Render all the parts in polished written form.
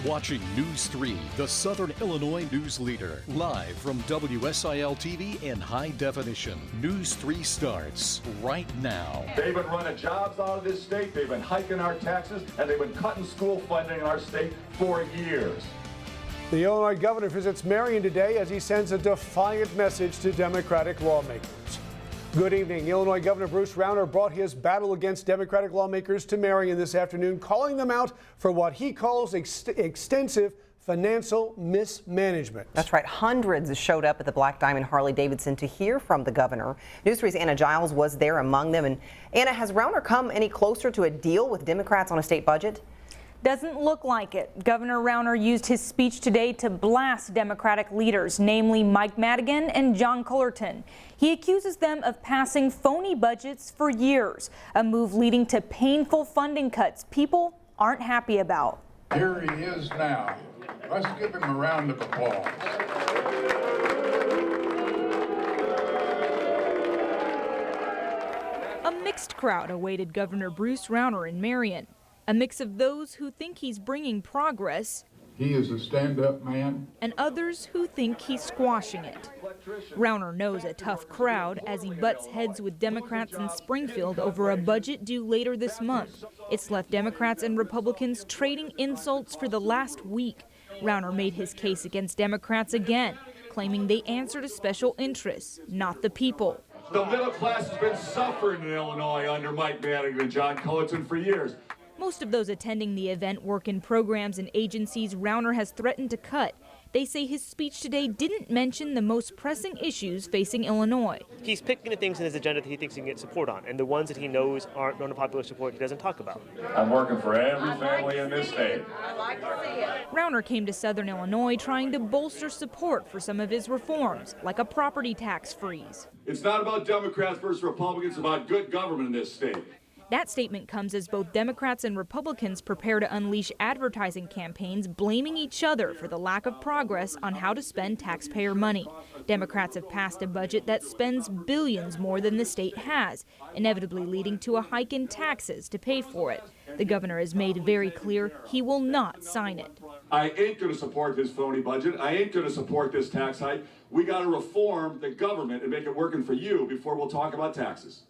watching News 3, the Southern Illinois news leader, live from WSIL-TV in high definition. News 3 starts right now. They've been running jobs out of this state, they've been hiking our taxes, and they've been cutting school funding in our state for years. The Illinois governor visits Marion today as he sends a defiant message to Democratic lawmakers. Good evening. Illinois Governor Bruce Rauner brought his battle against Democratic lawmakers to Marion this afternoon, calling them out for what he calls extensive financial mismanagement. That's right. Hundreds showed up at the Black Diamond Harley-Davidson to hear from the governor. News 3's Anna Giles was there among them. And Anna, has Rauner come any closer to a deal with Democrats on a state budget? Doesn't look like it. Governor Rauner used his speech today to blast Democratic leaders, namely Mike Madigan and John Cullerton. He accuses them of passing phony budgets for years, a move leading to painful funding cuts people aren't happy about. Here he is now. Let's give him a round of applause. A mixed crowd awaited Governor Bruce Rauner in Marion. A mix of those who think he's bringing progress. He is a stand-up man. And others who think he's squashing it. Rauner knows a tough crowd as he butts heads with Democrats in Springfield over a budget due later this month. It's left Democrats and Republicans trading insults for the last week. Rauner made his case against Democrats again, claiming they answer to special interests, not the people. The middle class has been suffering in Illinois under Mike Madigan and John Cullerton for years. Most of those attending the event work in programs and agencies Rauner has threatened to cut. They say his speech today didn't mention the most pressing issues facing Illinois. He's picking the things in his agenda that he thinks he can get support on, and the ones that he knows aren't going to popular support he doesn't talk about. I'm working for every family in this state. Rauner came to Southern Illinois trying to bolster support for some of his reforms, like a property tax freeze. It's not about Democrats versus Republicans, it's about good government in this state. That statement comes as both Democrats and Republicans prepare to unleash advertising campaigns blaming each other for the lack of progress on how to spend taxpayer money. Democrats have passed a budget that spends billions more than the state has, inevitably leading to a hike in taxes to pay for it. The governor has made very clear he will not sign it. I ain't going to support this phony budget. I ain't going to support this tax hike. We got to reform the government and make it working for you before we'll talk about taxes.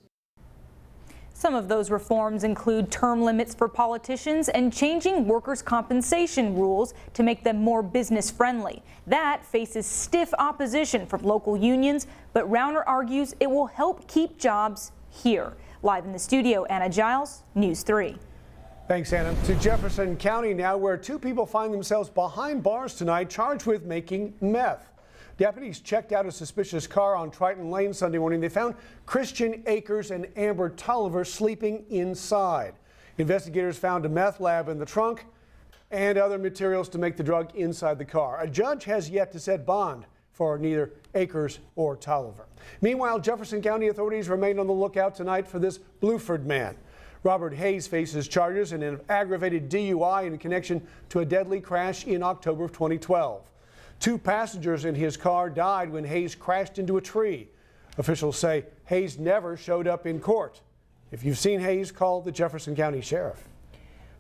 Some of those reforms include term limits for politicians and changing workers' compensation rules to make them more business-friendly. That faces stiff opposition from local unions, but Rauner argues it will help keep jobs here. Live in the studio, Anna Giles, News 3. Thanks, Anna. To Jefferson County now, where two people find themselves behind bars tonight charged with making meth. Deputies checked out a suspicious car on Triton Lane Sunday morning. They found Christian Akers and Amber Tolliver sleeping inside. Investigators found a meth lab in the trunk and other materials to make the drug inside the car. A judge has yet to set bond for neither Akers or Tolliver. Meanwhile, Jefferson County authorities remain on the lookout tonight for this Bluford man. Robert Hayes faces charges in an aggravated DUI in connection to a deadly crash in October of 2012. Two passengers in his car died when Hayes crashed into a tree. Officials say Hayes never showed up in court. If you've seen Hayes, call the Jefferson County Sheriff.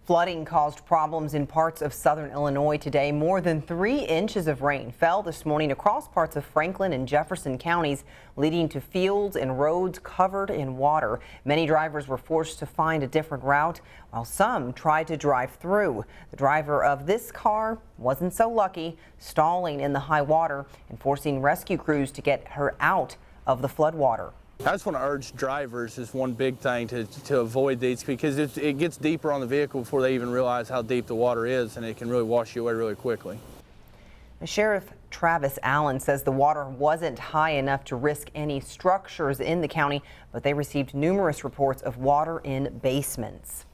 Flooding caused problems in parts of southern Illinois today. More than 3 inches of rain fell this morning across parts of Franklin and Jefferson counties, leading to fields and roads covered in water. Many drivers were forced to find a different route, while some tried to drive through. The driver of this car wasn't so lucky, stalling in the high water and forcing rescue crews to get her out of the floodwater. I just want to urge drivers is one big thing to avoid these, because it gets deeper on the vehicle before they even realize how deep the water is, and it can really wash you away really quickly. Sheriff Travis Allen says the water wasn't high enough to risk any structures in the county, but they received numerous reports of water in basements.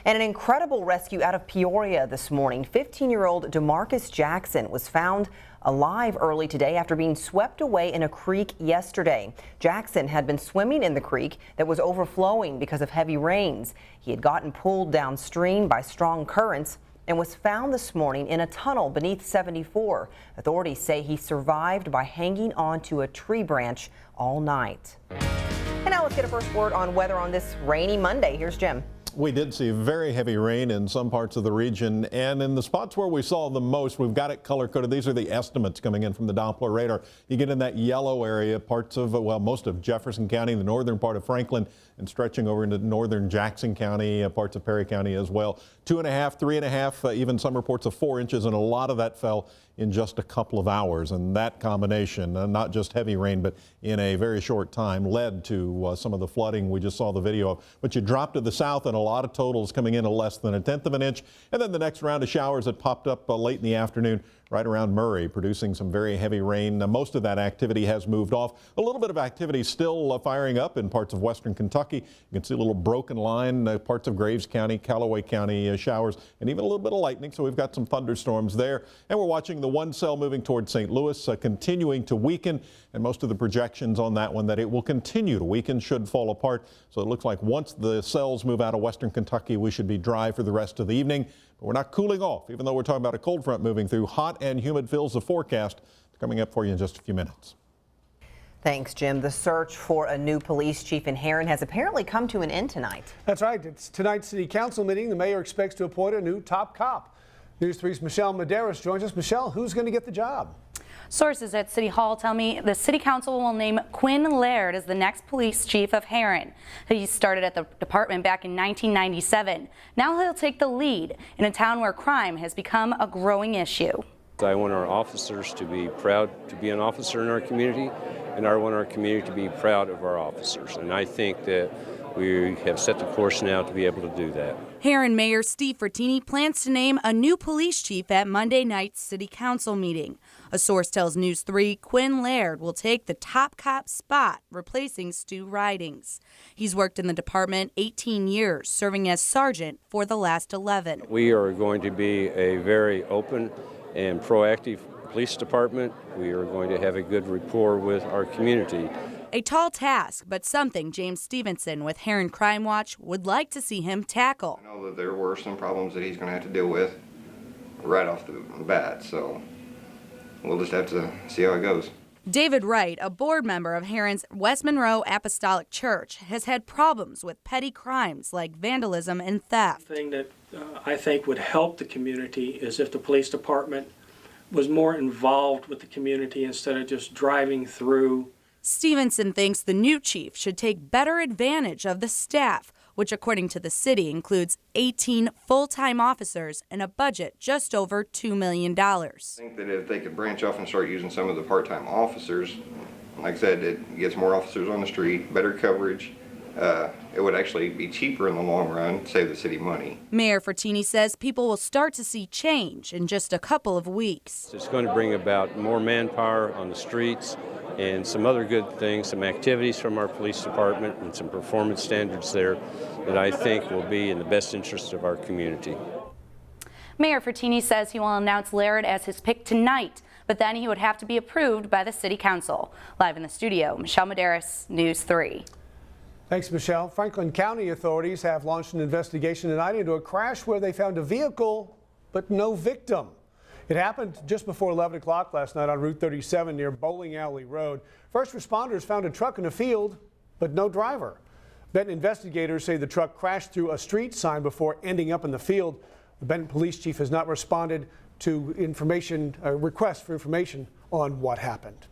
And an incredible rescue out of Peoria this morning. 15-year-old DeMarcus Jackson was found alive early today after being swept away in a creek yesterday. Jackson had been swimming in the creek that was overflowing because of heavy rains. He had gotten pulled downstream by strong currents and was found this morning in a tunnel beneath 74. Authorities say he survived by hanging onto a tree branch all night. And now let's get a first word on weather on this rainy Monday. Here's Jim. We did see very heavy rain in some parts of the region, and in the spots where we saw the most, we've got it color-coded. These are the estimates coming in from the Doppler radar. You get in that yellow area, parts of, well, most of Jefferson County, the northern part of Franklin, and stretching over into northern Jackson County, parts of Perry County as well. 2.5, 3.5, even some reports of 4 inches, and a lot of that fell in just a couple of hours. And that combination, not just heavy rain, but in a very short time, led to some of the flooding we just saw the video of. But you drop to the south, and a lot of totals coming in at less than 1/10 of an inch. And then the next round of showers that popped up late in the afternoon right around Murray, producing some very heavy rain. Most of that activity has moved off. A little bit of activity still firing up in parts of western Kentucky. You can see a little broken line, parts of Graves County, Callaway County showers, and even a little bit of lightning. So we've got some thunderstorms there. And we're watching the one cell moving toward St. Louis, continuing to weaken. And most of the projections on that one that it will continue to weaken, should fall apart. So it looks like once the cells move out of western Kentucky, we should be dry for the rest of the evening. But we're not cooling off, even though we're talking about a cold front moving through. Hot and humid fills the forecast. Coming up for you in just a few minutes. Thanks, Jim. The search for a new police chief in Herrin has apparently come to an end tonight. That's right. It's tonight's city council meeting. The mayor expects to appoint a new top cop. News 3's Michelle Medeiros joins us. Michelle, who's going to get the job? Sources at City Hall tell me the City Council will name Quinn Laird as the next police chief of Herrin. He started at the department back in 1997. Now he'll take the lead in a town where crime has become a growing issue. I want our officers to be proud to be an officer in our community, and I want our community to be proud of our officers. And I think that we have set the course now to be able to do that. Herrin Mayor Steve Frattini plans to name a new police chief at Monday night's City Council meeting. A source tells News 3 Quinn Laird will take the top cop spot, replacing Stu Ridings. He's worked in the department 18 years, serving as sergeant for the last 11. We are going to be a very open and proactive police department. We are going to have a good rapport with our community. A tall task, but something James Stevenson with Herrin Crime Watch would like to see him tackle. I know that there were some problems that he's going to have to deal with right off the bat, so we'll just have to see how it goes. David Wright, a board member of Herrin's West Monroe Apostolic Church, has had problems with petty crimes like vandalism and theft. The thing that I think would help the community is if the police department was more involved with the community instead of just driving through. Stevenson thinks the new chief should take better advantage of the staff, which according to the city includes 18 full-time officers and a budget just over $2 million. I think that if they could branch off and start using some of the part-time officers, like I said, it gets more officers on the street, better coverage. It would actually be cheaper in the long run, save the city money. Mayor Frattini says people will start to see change in just a couple of weeks. It's going to bring about more manpower on the streets and some other good things, some activities from our police department and some performance standards there that I think will be in the best interest of our community. Mayor Frattini says he will announce Laird as his pick tonight, but then he would have to be approved by the City Council. Live in the studio, Michelle Medeiros, News 3. Thanks, Michelle. Franklin County authorities have launched an investigation tonight into a crash where they found a vehicle but no victim. It happened just before 11 o'clock last night on Route 37 near Bowling Alley Road. First responders found a truck in a field but no driver. Benton investigators say the truck crashed through a street sign before ending up in the field. The Benton police chief has not responded to requests for information on what happened.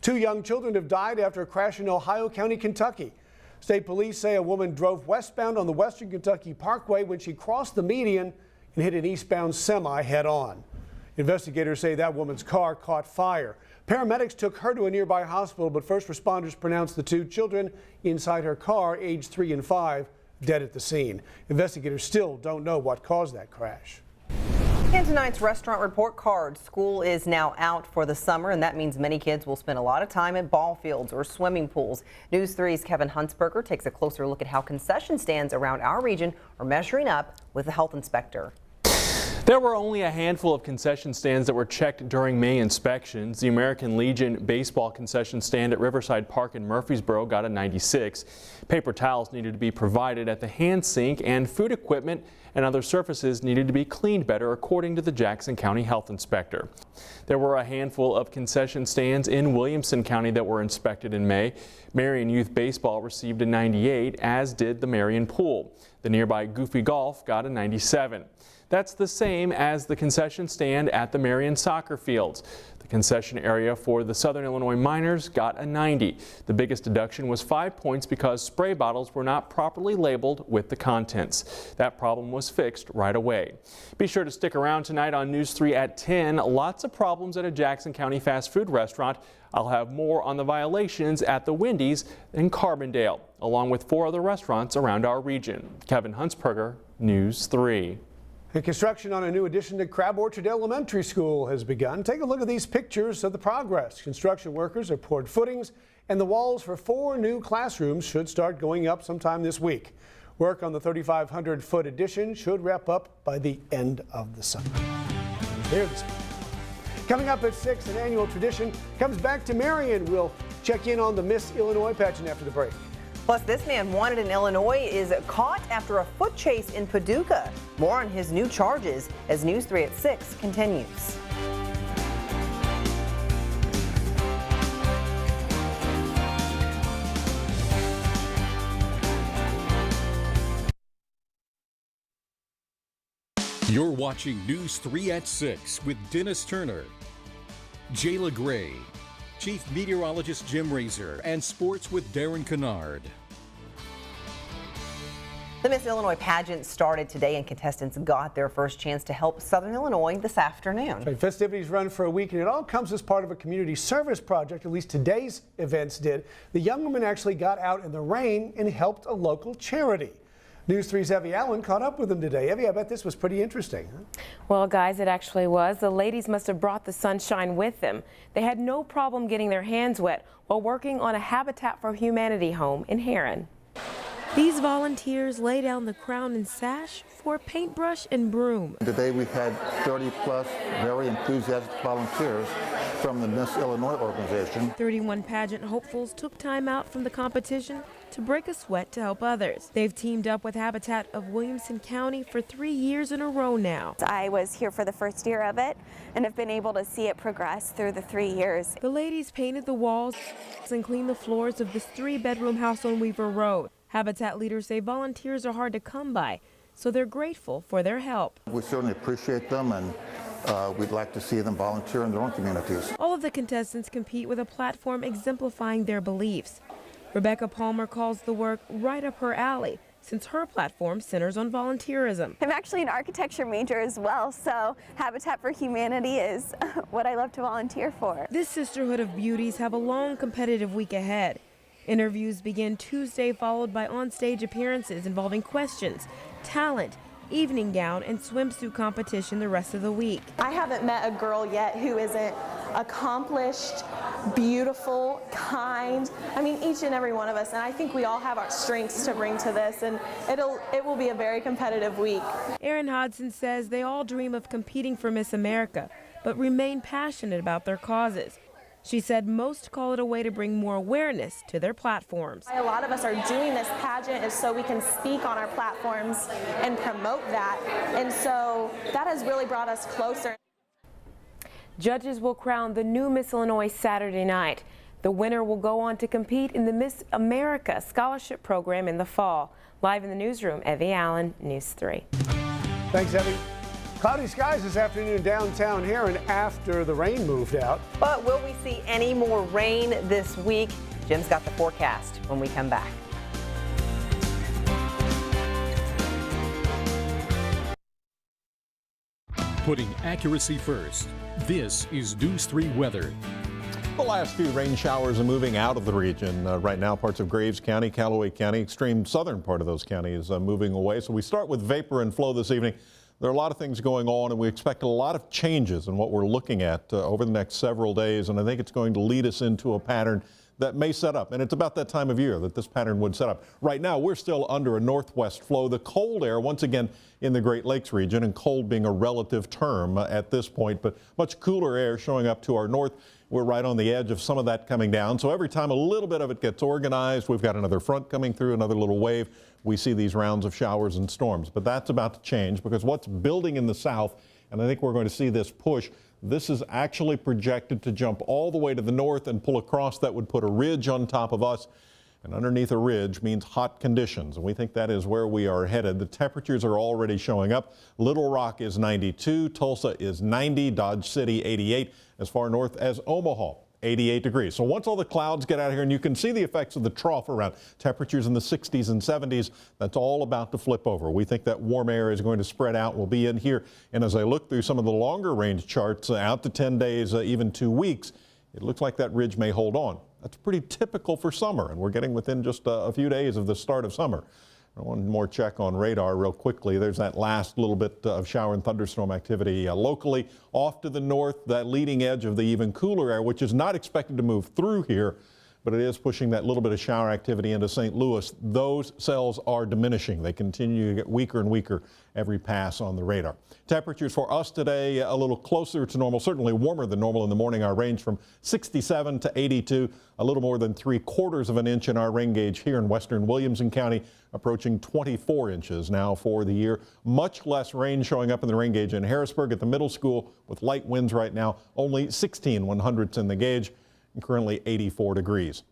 2 young children have died after a crash in Ohio County, Kentucky. State police say a woman drove westbound on the Western Kentucky Parkway when she crossed the median and hit an eastbound semi head-on. Investigators say that woman's car caught fire. Paramedics took her to a nearby hospital, but first responders pronounced the 2 children inside her car, aged 3 and 5, dead at the scene. Investigators still don't know what caused that crash. And tonight's restaurant report card. School is now out for the summer, and that means many kids will spend a lot of time at ball fields or swimming pools. News 3's Kevin Huntsberger takes a closer look at how concession stands around our region are measuring up with the health inspector. There were only a handful of concession stands that were checked during May inspections. The American Legion baseball concession stand at Riverside Park in Murfreesboro got a 96. Paper towels needed to be provided at the hand sink, and food equipment and other surfaces needed to be cleaned better, according to the Jackson County Health Inspector. There were a handful of concession stands in Williamson County that were inspected in May. Marion Youth Baseball received a 98, as did the Marion Pool. The nearby Goofy Golf got a 97. That's the same as the concession stand at the Marion soccer fields. The concession area for the Southern Illinois Miners got a 90. The biggest deduction was 5 points because spray bottles were not properly labeled with the contents. That problem was fixed right away. Be sure to stick around tonight on News 3 at 10. Lots of problems at a Jackson County fast food restaurant. I'll have more on the violations at the Wendy's in Carbondale, along with 4 other restaurants around our region. Kevin Huntsberger, News 3. And construction on a new addition to Crab Orchard Elementary School has begun. Take a look at these pictures of the progress. Construction workers have poured footings, and the walls for 4 new classrooms should start going up sometime this week. Work on the 3,500-foot addition should wrap up by the end of the summer. There this week. Coming up at 6, an annual tradition comes back to Marion. We'll check in on the Miss Illinois pageant after the break. Plus, this man wanted in Illinois is caught after a foot chase in Paducah. More on his new charges as News 3 at 6 continues. You're watching News 3 at 6 with Dennis Turner, Jayla Gray, Chief Meteorologist Jim Razor, and Sports with Darren Kennard. The Miss Illinois pageant started today, and contestants got their first chance to help Southern Illinois this afternoon. Right, festivities run for a week, and it all comes as part of a community service project. At least today's events did. The young women actually got out in the rain and helped a local charity. News 3's Evie Allen caught up with them today. Evie, I bet this was pretty interesting. Huh? Well, guys, it actually was. The ladies must have brought the sunshine with them. They had no problem getting their hands wet while working on a Habitat for Humanity home in Heron. These volunteers lay down the crown and sash for paintbrush and broom. Today we've had 30 plus very enthusiastic volunteers from the Miss Illinois organization. 31 pageant hopefuls took time out from the competition to break a sweat to help others. They've teamed up with Habitat of Williamson County for 3 years in a row now. I was here for the first year of it and have been able to see it progress through the 3 years. The ladies painted the walls and cleaned the floors of this 3-bedroom house on Weaver Road. Habitat leaders say volunteers are hard to come by, so they're grateful for their help. We certainly appreciate them, and we'd like to see them volunteer in their own communities. All of the contestants compete with a platform exemplifying their beliefs. Rebecca Palmer calls the work right up her alley, since her platform centers on volunteerism. I'm actually an architecture major as well, so Habitat for Humanity is what I love to volunteer for. This sisterhood of beauties have a long competitive week ahead. Interviews begin Tuesday, followed by on-stage appearances involving questions, talent, evening gown, and swimsuit competition the rest of the week. I haven't met a girl yet who isn't accomplished, beautiful, kind. I mean, each and every one of us, and I think we all have our strengths to bring to this, and it will be a very competitive week. Erin Hodson says they all dream of competing for Miss America, but remain passionate about their causes. She said most call it a way to bring more awareness to their platforms. A lot of us are doing this pageant is so we can speak on our platforms and promote that, and so that has really brought us closer. Judges will crown the new Miss Illinois Saturday night. The winner will go on to compete in the Miss America Scholarship Program in the fall. Live in the newsroom, Evie Allen, News 3. Thanks, Evie. Cloudy skies this afternoon downtown Heron after the rain moved out. But will we see any more rain this week? Jim's got the forecast when we come back. Putting accuracy first, this is News 3 weather. The last few rain showers are moving out of the region. Right now, parts of Graves County, Callaway County, extreme southern part of those counties moving away. So we start with vapor and flow this evening. There are a lot of things going on, and we expect a lot of changes in what we're looking at over the next several days, and I think it's going to lead us into a pattern that may set up. And it's about that time of year that this pattern would set up. Right now, we're still under a northwest flow. The cold air, once again, in the Great Lakes region, and cold being a relative term at this point, but much cooler air showing up to our north. We're right on the edge of some of that coming down. So every time a little bit of it gets organized, we've got another front coming through, another little wave. We see these rounds of showers and storms. But that's about to change because what's building in the south, and I think we're going to see this push, this is actually projected to jump all the way to the north and pull across. That would put a ridge on top of us. And underneath a ridge means hot conditions, and we think that is where we are headed. The temperatures are already showing up. Little Rock is 92, Tulsa is 90, Dodge City 88, as far north as Omaha, 88 degrees. So once all the clouds get out of here, and you can see the effects of the trough around, temperatures in the 60s and 70s, that's all about to flip over. We think that warm air is going to spread out. We'll be in here, and as I look through some of the longer range charts, out to 10 days, even 2 weeks, it looks like that ridge may hold on. That's pretty typical for summer, and we're getting within just a few days of the start of summer. One more check on radar real quickly. There's that last little bit of shower and thunderstorm activity locally off to the north, that leading edge of the even cooler air, which is not expected to move through here, but it is pushing that little bit of shower activity into St. Louis. Those cells are diminishing. They continue to get weaker and weaker every pass on the radar. Temperatures for us today a little closer to normal, certainly warmer than normal in the morning. Our range from 67 to 82, a little more than 3/4 of an inch in our rain gauge here in western Williamson County, approaching 24 inches now for the year. Much less rain showing up in the rain gauge in Harrisburg at the middle school with light winds right now, only 16 100ths in the gauge. And currently 84 degrees.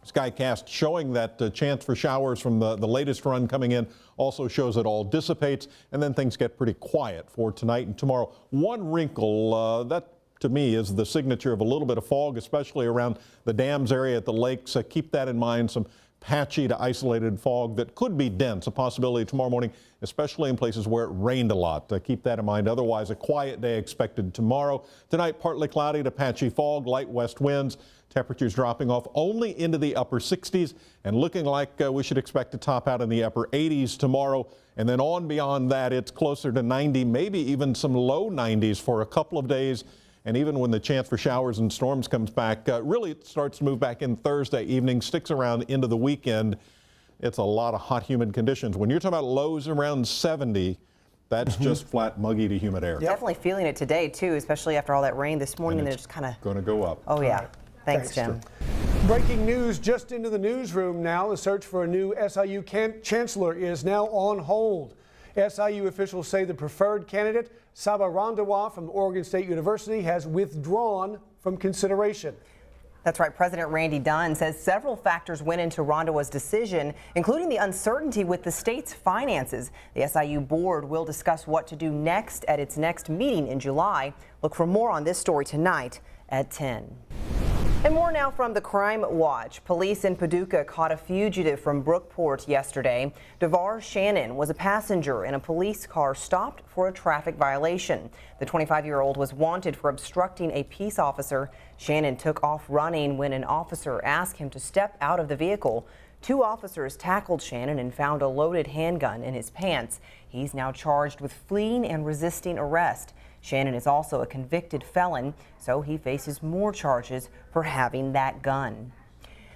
Skycast showing that chance for showers from the latest run coming in also shows it all dissipates, and then things get pretty quiet for tonight and tomorrow. One wrinkle, that to me is the signature of a little bit of fog, especially around the dams area at the lakes. Keep that in mind, some patchy to isolated fog that could be dense, a possibility tomorrow morning, especially in places where it rained a lot. Keep that in mind. Otherwise, a quiet day expected tomorrow. Tonight, partly cloudy to patchy fog, light west winds. Temperatures dropping off only into the upper 60s and looking like we should expect to top out in the upper 80s tomorrow. And then on beyond that, it's closer to 90, maybe even some low 90s for a couple of days. And even when the chance for showers and storms comes back, really it starts to move back in Thursday evening, sticks around into the weekend. It's a lot of hot, humid conditions. When you're talking about lows around 70, that's just flat, muggy to humid air. Definitely feeling it today, too, especially after all that rain this morning. And it's just kind of going to go up. Oh, yeah. Thanks, Jim. Breaking news just into the newsroom now. The search for a new SIU chancellor is now on hold. SIU officials say the preferred candidate, Saba Randawa from Oregon State University, has withdrawn from consideration. That's right. President Randy Dunn says several factors went into Randawa's decision, including the uncertainty with the state's finances. The SIU board will discuss what to do next at its next meeting in July. Look for more on this story tonight at 10. And more now from the Crime Watch. Police in Paducah caught a fugitive from Brookport yesterday. DeVar Shannon was a passenger in a police car stopped for a traffic violation. The 25-year-old was wanted for obstructing a peace officer. Shannon took off running when an officer asked him to step out of the vehicle. 2 officers tackled Shannon and found a loaded handgun in his pants. He's now charged with fleeing and resisting arrest. Shannon is also a convicted felon, so he faces more charges for having that gun.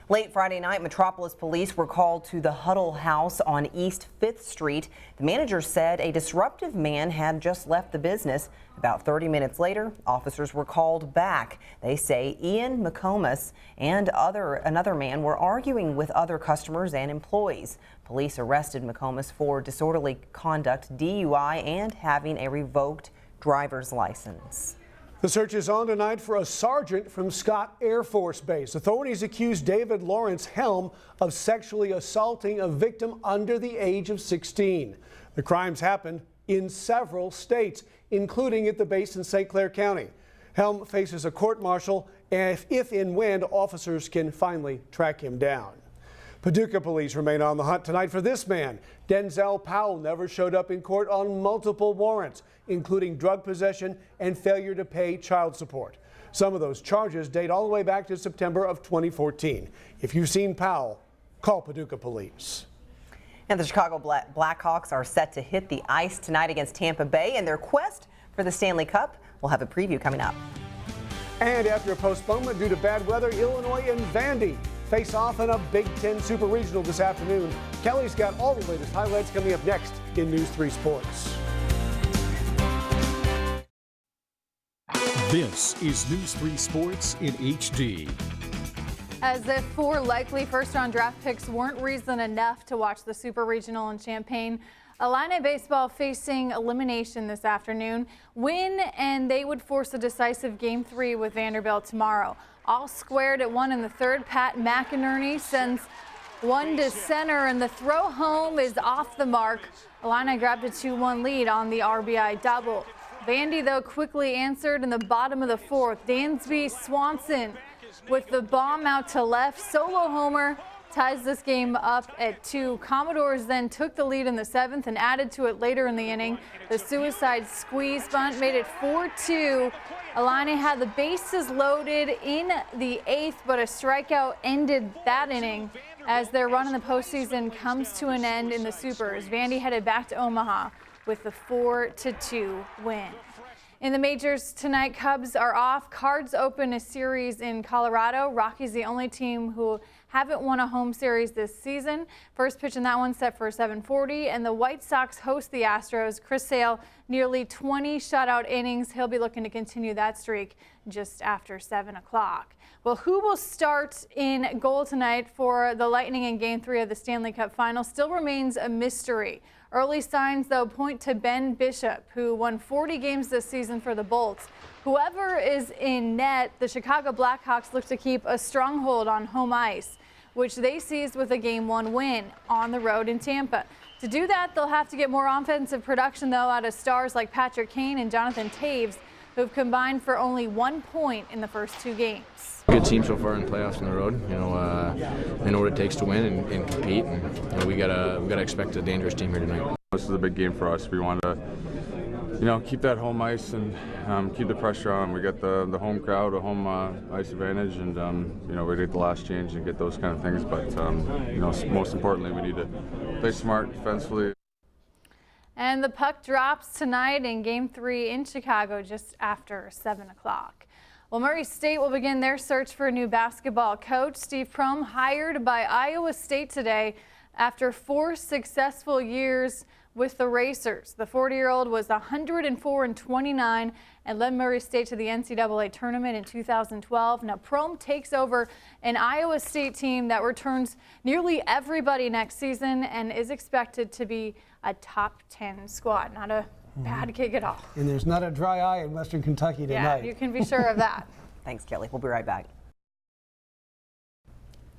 Late Friday night, Metropolis police were called to the Huddle House on East 5th Street. The manager said a disruptive man had just left the business. About 30 minutes later, officers were called back. They say Ian McComas and another man were arguing with other customers and employees. Police arrested McComas for disorderly conduct, DUI, and having a revoked driver's license. The search is on tonight for a sergeant from Scott Air Force Base. Authorities accuse David Lawrence Helm of sexually assaulting a victim under the age of 16. The crimes happened in several states, including at the base in St. Clair County. Helm faces a court-martial if and when officers can finally track him down. Paducah police remain on the hunt tonight for this man. Denzel Powell never showed up in court on multiple warrants, including drug possession and failure to pay child support. Some of those charges date all the way back to September of 2014. If you've seen Powell, call Paducah police. And the Chicago Blackhawks are set to hit the ice tonight against Tampa Bay in their quest for the Stanley Cup. We'll have a preview coming up. And after a postponement due to bad weather, Illinois and Vandy face off in a Big Ten Super Regional this afternoon. Kelly's got all the latest highlights coming up next in News 3 Sports. This is News 3 Sports in HD. As if 4 likely first-round draft picks weren't reason enough to watch the Super Regional in Champaign, Illini baseball facing elimination this afternoon. Win and they would force a decisive Game 3 with Vanderbilt tomorrow. All squared at 1 in the third. Pat McInerney sends one to center, and the throw home is off the mark. Illini grabbed a 2-1 lead on the RBI double. Vandy, though, quickly answered in the bottom of the 4th. Dansby Swanson with the bomb out to left. Solo homer ties this game up at 2. Commodores then took the lead in the 7th and added to it later in the inning. The suicide squeeze bunt made it 4-2. Illini had the bases loaded in the 8th, but a strikeout ended that inning as their run in the postseason comes to an end in the Supers. Vandy headed back to Omaha with the 4-2 win. In the majors tonight, Cubs are off. Cards open a series in Colorado. Rockies the only team who haven't won a home series this season. First pitch in that one set for 7:40, and the White Sox host the Astros. Chris Sale, nearly 20 shutout innings. He'll be looking to continue that streak just after 7 o'clock. Well, who will start in goal tonight for the Lightning in Game 3 of the Stanley Cup Final still remains a mystery. Early signs, though, point to Ben Bishop, who won 40 games this season for the Bolts. Whoever is in net, the Chicago Blackhawks look to keep a stronghold on home ice, which they seized with a Game 1 win on the road in Tampa. To do that, they'll have to get more offensive production, though, out of stars like Patrick Kane and Jonathan Taves, who've combined for only 1 point in the first 2 games. Good team so far in the playoffs on the road. They know what it takes to win and compete, and we gotta expect a dangerous team here tonight. This is a big game for us. We want to, keep that home ice and keep the pressure on. We got the home crowd, a home ice advantage, and we did the last change and get those kind of things. But most importantly, we need to play smart defensively. And the puck drops tonight in Game 3 in Chicago just after 7 o'clock. Well, Murray State will begin their search for a new basketball coach. Steve Prohm hired by Iowa State today after 4 successful years with the Racers. The 40-year-old was 104-29 and led Murray State to the NCAA tournament in 2012. Now, Prohm takes over an Iowa State team that returns nearly everybody next season and is expected to be a top 10 squad. Not a bad gig at all. And there's not a dry eye in Western Kentucky tonight. Yeah, you can be sure of that. Thanks, Kelly. We'll be right back.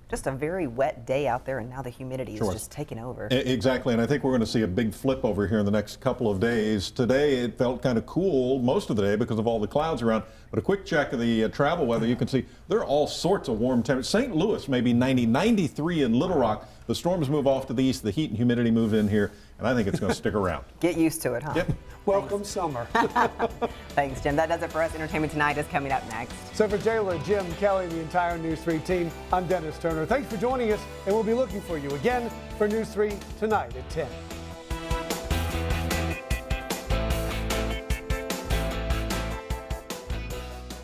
Just a very wet day out there, and now the humidity is just taking over. Exactly, and I think we're going to see a big flip over here in the next couple of days. Today it felt kind of cool most of the day because of all the clouds around, but a quick check of the travel weather, you can see there are all sorts of warm temperatures. St. Louis maybe 90, 93 in Little Rock. The storms move off to the east, the heat and humidity move in here, and I think it's going to stick around. Get used to it, huh? Yep. Welcome summer. Thanks, Jim. That does it for us. Entertainment Tonight is coming up next. So for Jayla, Jim, Kelly, and the entire News 3 team, I'm Dennis Turner. Thanks for joining us, and we'll be looking for you again for News 3 tonight at 10.